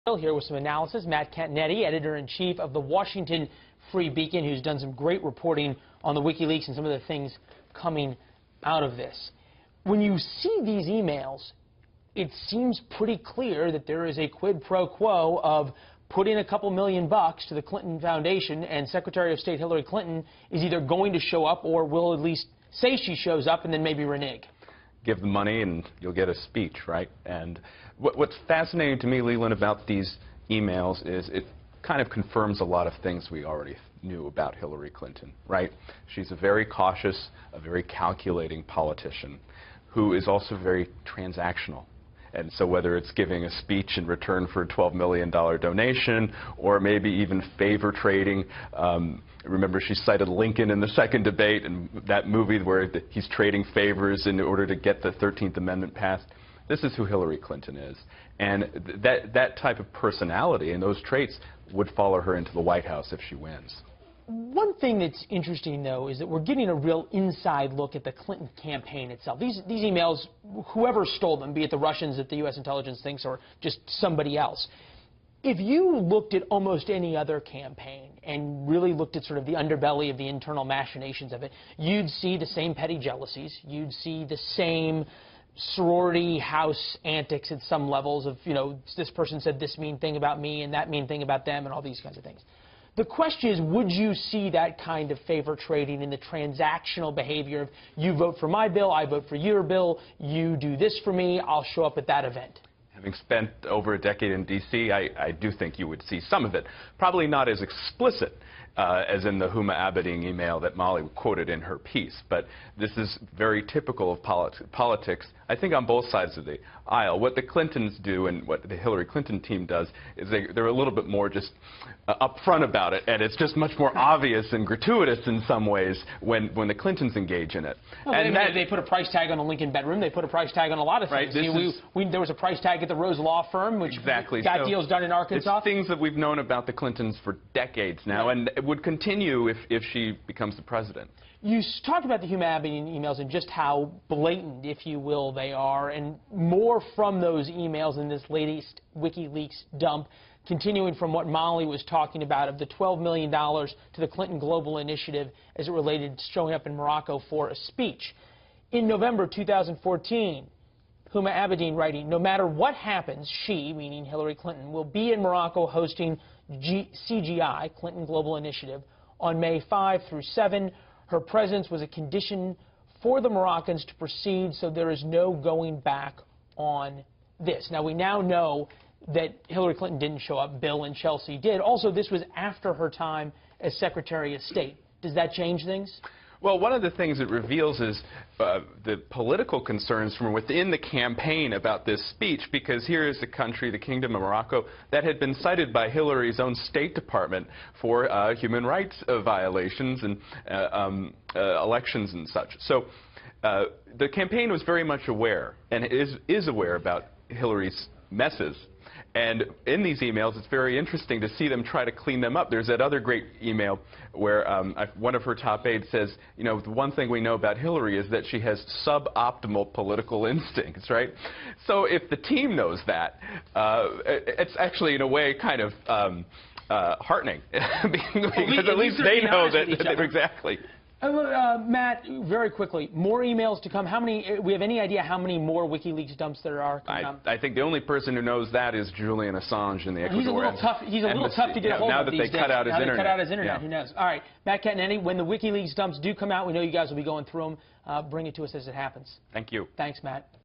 Here with some analysis, Matt Continetti, editor-in-chief of the Washington Free Beacon, who's done some great reporting on the WikiLeaks and some of the things coming out of this. When you see these emails, it seems pretty clear that there is a quid pro quo of putting a couple $1 million to the Clinton Foundation, and Secretary of State Hillary Clinton is either going to show up or will at least say she shows up and then maybe renege. Give the money and you'll get a speech, right? And what's fascinating to me, Leland, about these emails is it kind of confirms a lot of things we already knew about Hillary Clinton, right? She's a very cautious, a very calculating politician who is also very transactional. And so whether it's giving a speech in return for a $12 million donation or maybe even favor trading. Remember, she cited Lincoln in the second debate and that movie where he's trading favors in order to get the 13th Amendment passed. This is who Hillary Clinton is. And that type of personality and those traits would follow her into the White House if she wins. One thing that's interesting, though, is that we're getting a real inside look at the Clinton campaign itself. These emails, whoever stole them, be it the Russians that the U.S. intelligence thinks or just somebody else, if you looked at almost any other campaign and really looked at sort of the underbelly of the internal machinations of it, you'd see the same petty jealousies. You'd see the same sorority house antics at some levels of, you know, this person said this mean thing about me and that mean thing about them and all these kinds of things. The question is, would you see that kind of favor trading in the transactional behavior of you vote for my bill, I vote for your bill, you do this for me, I'll show up at that event? Having spent over a decade in D.C., I do think you would see some of it. Probably not as explicit as in the Huma Abedin email that Molly quoted in her piece. But this is very typical of politics, I think, on both sides of the aisle. What the Clintons do and what the Hillary Clinton team does is they're a little bit more just upfront about it, and it's just much more obvious and gratuitous in some ways when the Clintons engage in it. Well, and they put a price tag on a Lincoln bedroom. They put a price tag on a lot of things. Right, there was a price tag at the Rose Law Firm, which got deals done in Arkansas. It's things that we've known about the Clintons for decades now, and it would continue if she becomes the president. You talked about the Huma Abedin emails and just how blatant, if you will, they are, and more from those emails in this latest WikiLeaks dump, continuing from what Molly was talking about of the $12 million to the Clinton Global Initiative as it related to showing up in Morocco for a speech. In November 2014, Huma Abedin writing, no matter what happens, she, meaning Hillary Clinton, will be in Morocco hosting CGI, Clinton Global Initiative, on May 5 through 7. Her presence was a condition for the Moroccans to proceed, so there is no going back on this. Now, we now know that Hillary Clinton didn't show up. Bill and Chelsea did. Also, this was after her time as Secretary of State. Does that change things? Well, one of the things it reveals is the political concerns from within the campaign about this speech, because here is the country, the Kingdom of Morocco, that had been cited by Hillary's own State Department for human rights violations and elections and such. So the campaign was very much aware and is aware about Hillary's messes. And in these emails, it's very interesting to see them try to clean them up. There's that other great email where one of her top aides says, you know, the one thing we know about Hillary is that she has suboptimal political instincts, right? So if the team knows that, it's actually, in a way, kind of heartening. because at least they know that. Exactly. Matt, very quickly, more emails to come. How many? We have any idea how many more WikiLeaks dumps there are? I think the only person who knows that is Julian Assange in the Ecuador. He's a little tough to get a hold of. Now that they cut out his internet. Yeah. Who knows? All right, Matt Continetti, when the WikiLeaks dumps do come out, we know you guys will be going through them. Bring it to us as it happens. Thank you. Thanks, Matt.